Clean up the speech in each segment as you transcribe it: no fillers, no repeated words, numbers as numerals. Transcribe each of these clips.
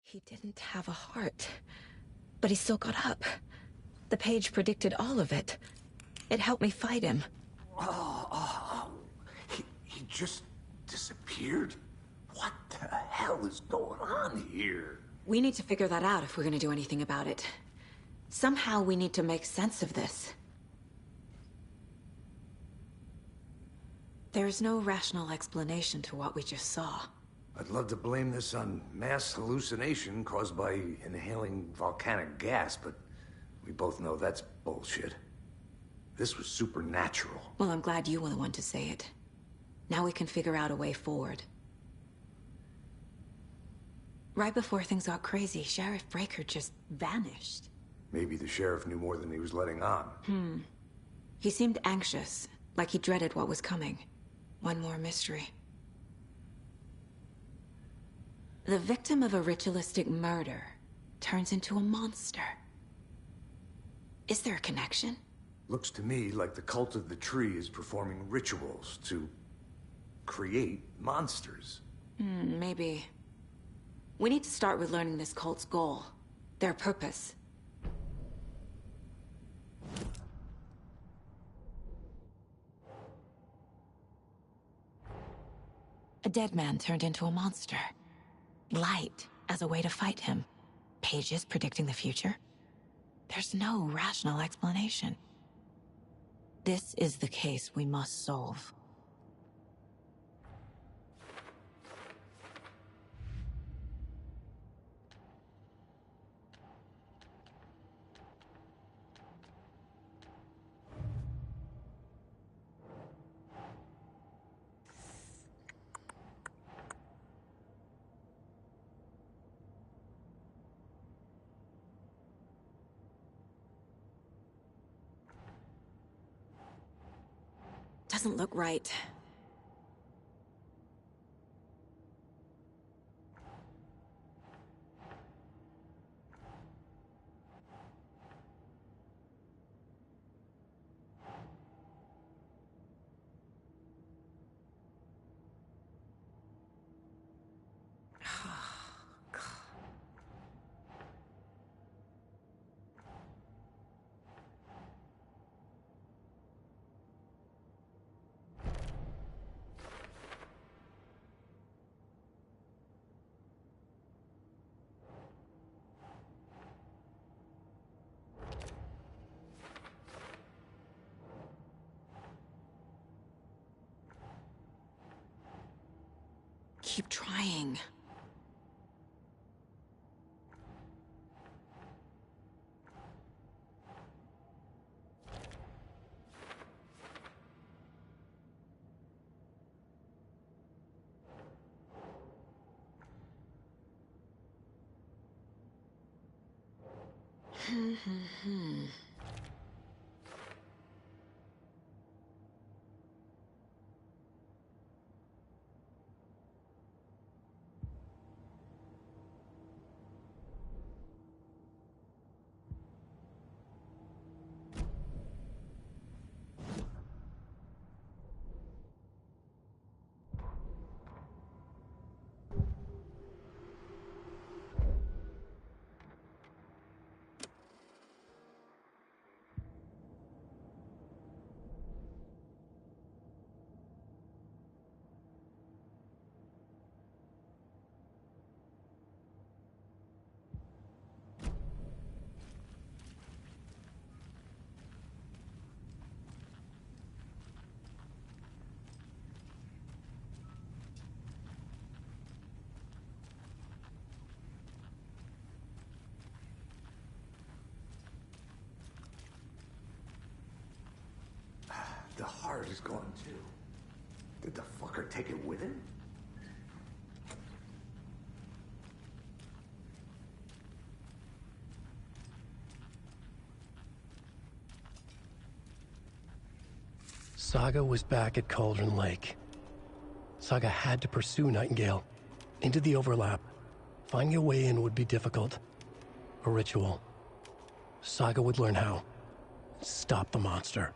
He didn't have a heart, but he still got up. The page predicted all of it. It helped me fight him. He just disappeared? What the hell is going on here? We need to figure that out if we're gonna do anything about it. Somehow we need to make sense of this. There's no rational explanation to what we just saw. I'd love to blame this on mass hallucination caused by inhaling volcanic gas, but we both know that's bullshit. This was supernatural. Well, I'm glad you were the one to say it. Now we can figure out a way forward. Right before things got crazy, Sheriff Breaker just vanished. Maybe the sheriff knew more than he was letting on. He seemed anxious, like he dreaded what was coming. One more mystery. The victim of a ritualistic murder turns into a monster. Is there a connection? Looks to me like the cult of the tree is performing rituals to create monsters. Maybe. We need to start with learning this cult's goal, their purpose. A dead man turned into a monster. Light as a way to fight him. Pages predicting the future. There's no rational explanation. This is the case we must solve. Doesn't look right. Keep trying. The heart is gone too. Did the fucker take it with him? Saga was back at Cauldron Lake. Saga had to pursue Nightingale into the overlap. Finding a way in would be difficult. A ritual. Saga would learn how. Stop the monster.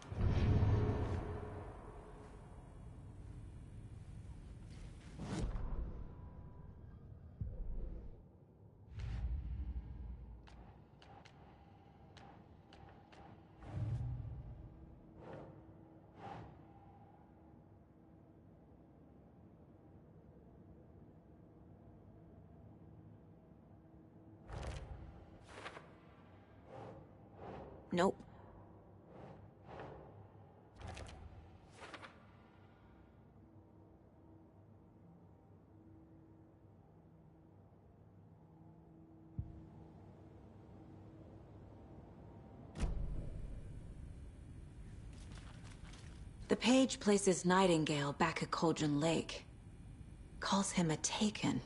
The page places Nightingale back at Cauldron Lake. Calls him a Taken.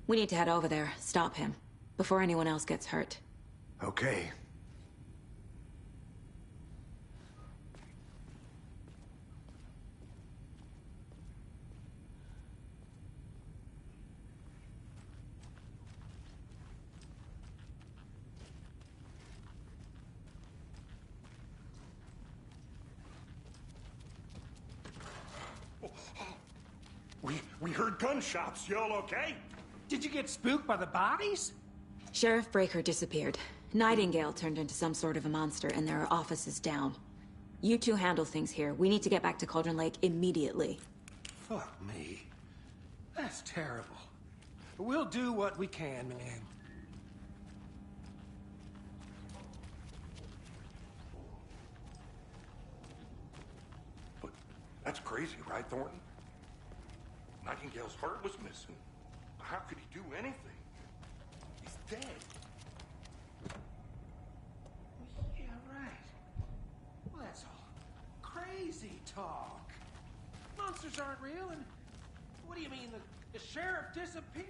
We need to head over there, stop him, before anyone else gets hurt. Okay. We heard gunshots. You all okay? Did you get spooked by the bodies? Sheriff Breaker disappeared. Nightingale turned into some sort of a monster, and there are offices down. You two handle things here. We need to get back to Cauldron Lake immediately. Fuck me. That's terrible. We'll do what we can, man. But that's crazy, right, Thornton? Nightingale's heart was missing. How could he do anything? He's dead. Yeah, right. Well, that's all crazy talk. Monsters aren't real, and what do you mean the sheriff disappeared?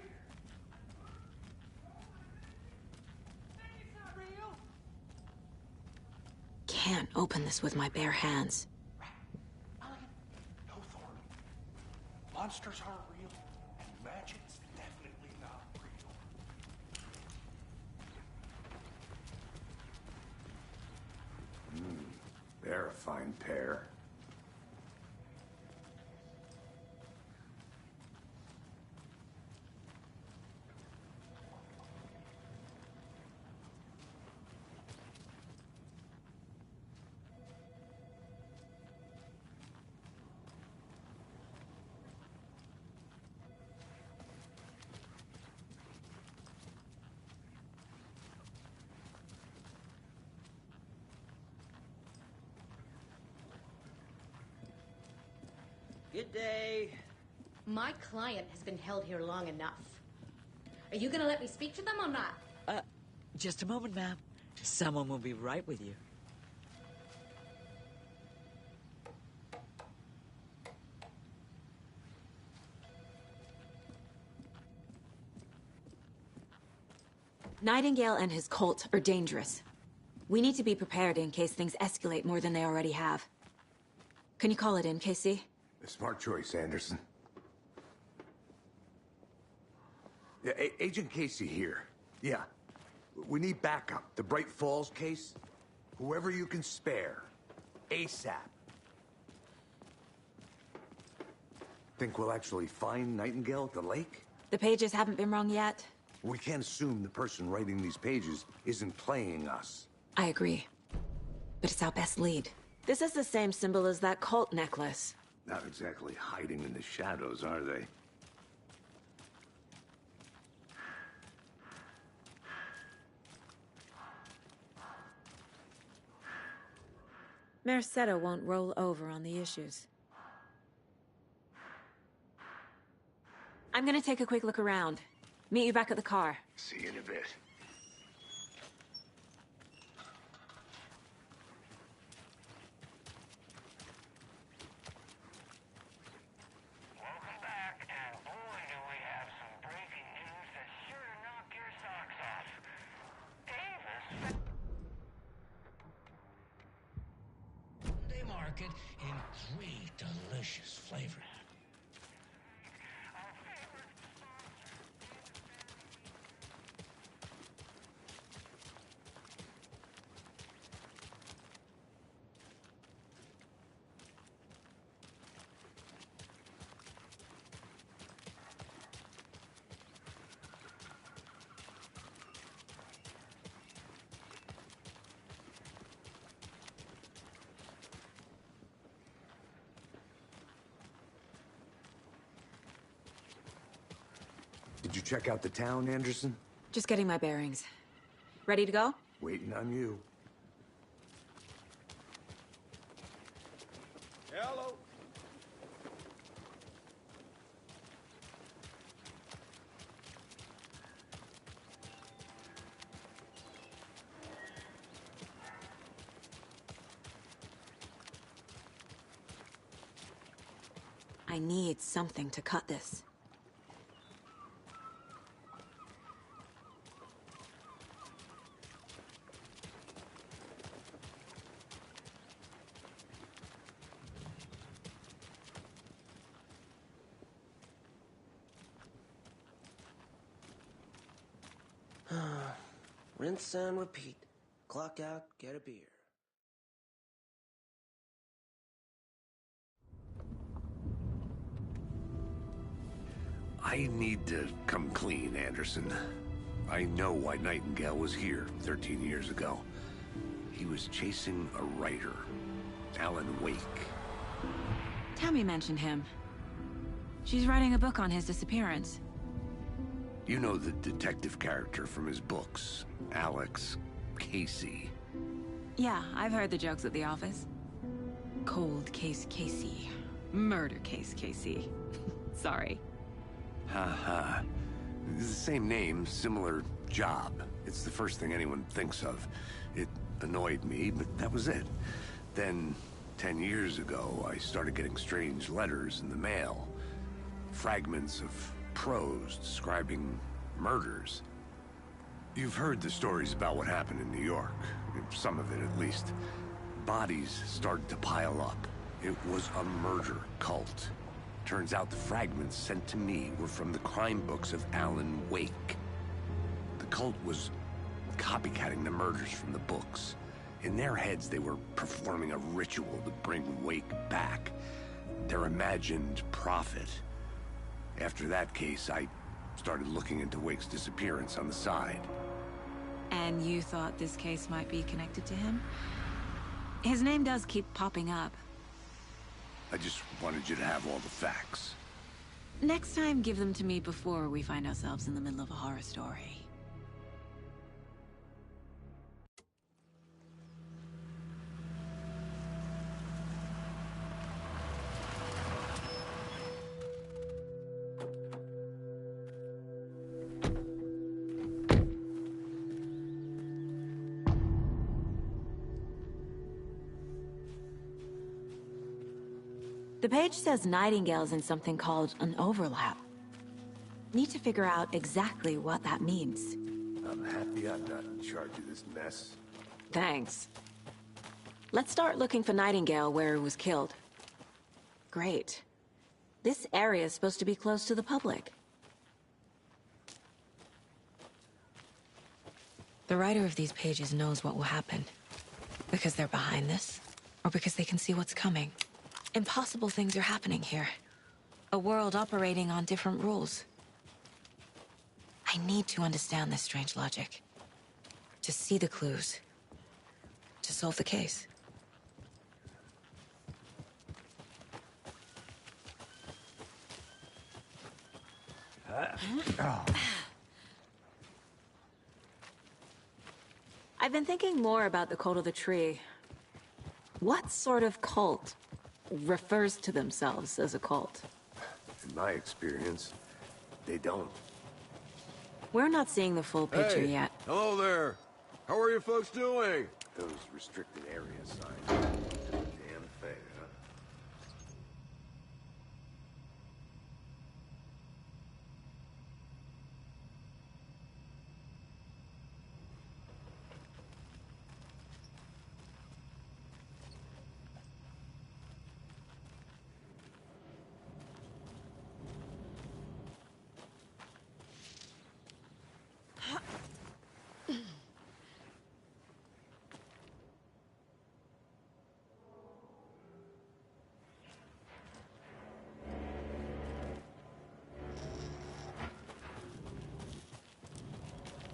It's not real. Can't open this with my bare hands. No, Thornton. Monsters aren't real, and magic's definitely not real. They're a fine pair. Good day. My client has been held here long enough. Are you gonna let me speak to them or not? Just a moment, ma'am. Someone will be right with you. Nightingale and his cult are dangerous. We need to be prepared in case things escalate more than they already have. Can you call it in, Casey? A smart choice, Anderson. Yeah, Agent Casey here. Yeah. We need backup. The Bright Falls case? Whoever you can spare. ASAP. Think we'll actually find Nightingale at the lake? The pages haven't been wrong yet. We can't assume the person writing these pages isn't playing us. I agree. But it's our best lead. This is the same symbol as that cult necklace. Not exactly hiding in the shadows, are they? Mercado won't roll over on the issues. I'm gonna take a quick look around. Meet you back at the car. See you in a bit. Welcome back, and boy, do we have some breaking news that's sure to knock your socks off. Davis... They market in three delicious flavors. Did you check out the town, Anderson? Just getting my bearings. Ready to go? Waiting on you. Hello. I need something to cut this. Rinse and repeat. Clock out, get a beer. I need to come clean, Anderson. I know why Nightingale was here 13 years ago. He was chasing a writer, Alan Wake. Tammy mentioned him. She's writing a book on his disappearance. You know the detective character from his books, Alex Casey. Yeah, I've heard the jokes at the office. Cold case Casey. Murder case Casey. Sorry. Ha. It's the same name, similar job. It's the first thing anyone thinks of. It annoyed me, but that was it. Then, 10 years ago, I started getting strange letters in the mail. Fragments of prose describing murders. You've heard the stories about what happened in New York. Some of it, at least. Bodies started to pile up. It was a murder cult. Turns out the fragments sent to me were from the crime books of Alan Wake. The cult was copycatting the murders from the books. In their heads, they were performing a ritual to bring Wake back. Their imagined prophet. After that case, I started looking into Wake's disappearance on the side. And you thought this case might be connected to him? His name does keep popping up. I just wanted you to have all the facts. Next time, give them to me before we find ourselves in the middle of a horror story. The page says Nightingale's in something called an overlap. Need to figure out exactly what that means. I'm happy I'm not in charge of this mess. Thanks. Let's start looking for Nightingale where he was killed. Great. This area is supposed to be close to the public. The writer of these pages knows what will happen. Because they're behind this, or because they can see what's coming. Impossible things are happening here. A world operating on different rules. I need to understand this strange logic. To see the clues. To solve the case. I've been thinking more about the cult of the tree. What sort of cult refers to themselves as a cult? In my experience, they don't. We're not seeing the full picture yet. Hello there. How are you folks doing? Those restricted area signs. Damn thing, huh?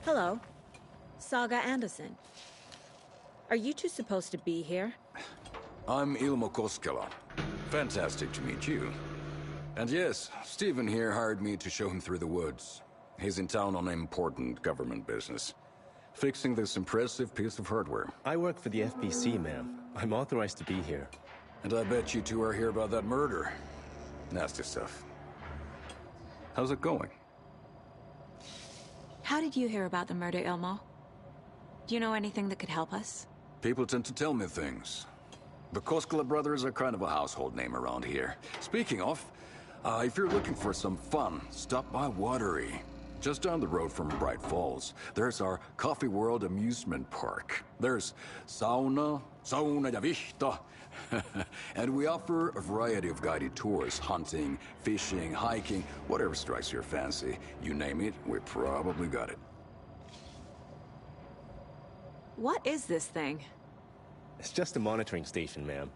Hello. Saga Anderson. Are you two supposed to be here? I'm Ilmo Koskela. Fantastic to meet you. And yes, Stephen here hired me to show him through the woods. He's in town on important government business. Fixing this impressive piece of hardware. I work for the FBC, ma'am. I'm authorized to be here. And I bet you two are here about that murder. Nasty stuff. How's it going? How did you hear about the murder, Ilmo? Do you know anything that could help us? People tend to tell me things. The Koskela brothers are kind of a household name around here. Speaking of, if you're looking for some fun, stop by Watery. Just down the road from Bright Falls, there's our Coffee World amusement park. There's sauna ja vihta. And we offer a variety of guided tours, hunting, fishing, hiking, whatever strikes your fancy. You name it, we probably got it. What is this thing? It's just a monitoring station, ma'am.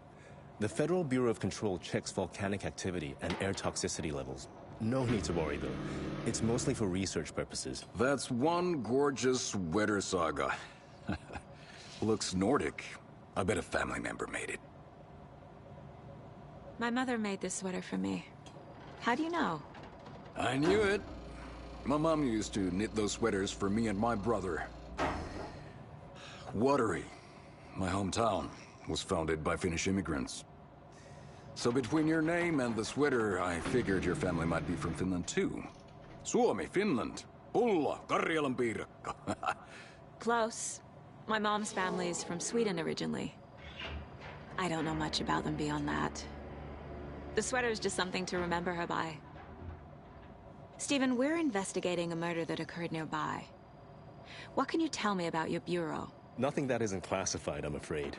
The Federal Bureau of Control checks volcanic activity and air toxicity levels. No need to worry, though. It's mostly for research purposes. That's one gorgeous sweater, Saga. Looks Nordic. I bet a family member made it. My mother made this sweater for me. How do you know? I knew it. My mom used to knit those sweaters for me and my brother. Watery, my hometown, was founded by Finnish immigrants. So between your name and the sweater, I figured your family might be from Finland too. Suomi, Finland. Pulla, Karjalan piirakka. Close. My mom's family is from Sweden originally. I don't know much about them beyond that. The sweater is just something to remember her by. Stephen, we're investigating a murder that occurred nearby. What can you tell me about your bureau? Nothing that isn't classified, I'm afraid.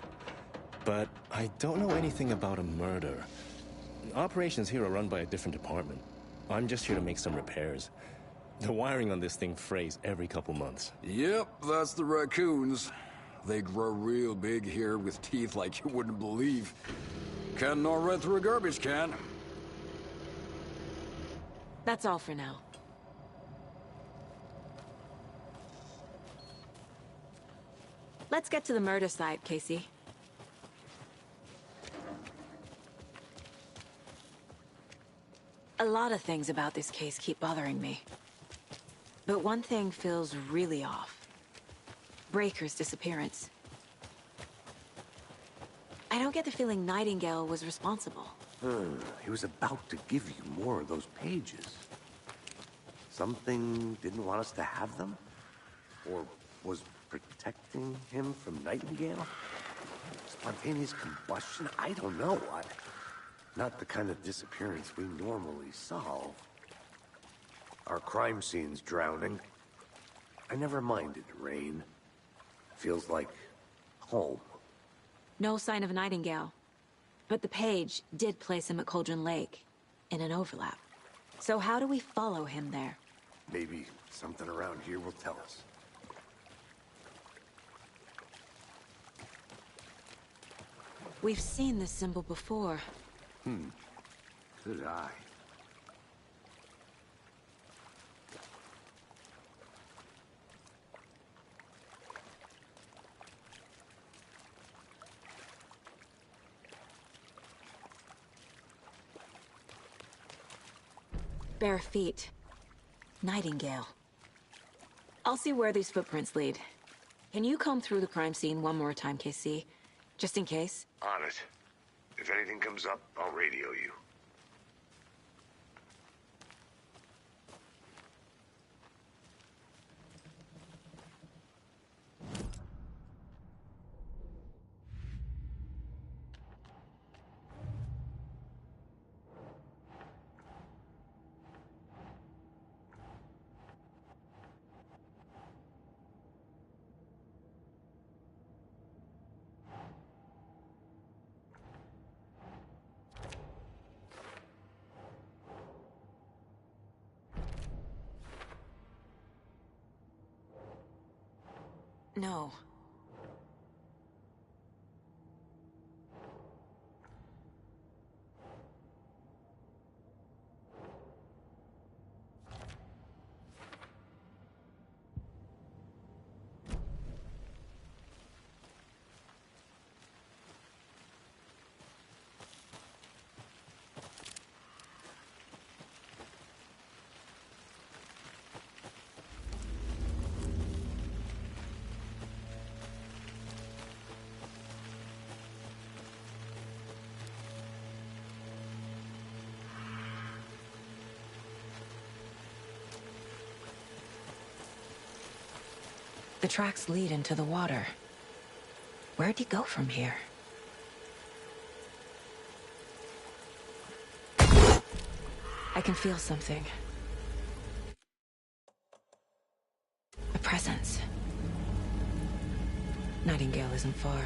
But I don't know anything about a murder. Operations here are run by a different department. I'm just here to make some repairs. The wiring on this thing frays every couple months. Yep, that's the raccoons. They grow real big here with teeth like you wouldn't believe. Can't gnaw right through a garbage can. That's all for now. Let's get to the murder site, Casey. A lot of things about this case keep bothering me. But one thing feels really off. Breaker's disappearance. I don't get the feeling Nightingale was responsible. He was about to give you more of those pages. Something didn't want us to have them? Or was protecting him from Nightingale? Spontaneous combustion? I don't know. Not the kind of disappearance we normally solve. Our crime scene's drowning. I never minded rain. Feels like home. No sign of Nightingale. But the page did place him at Cauldron Lake, in an overlap. So how do we follow him there? Maybe something around here will tell us. We've seen this symbol before. Good eye. Bare feet. Nightingale. I'll see where these footprints lead. Can you comb through the crime scene one more time, KC? Just in case? On it. If anything comes up, I'll radio you. No. The tracks lead into the water. Where'd he go from here? I can feel something. A presence. Nightingale isn't far.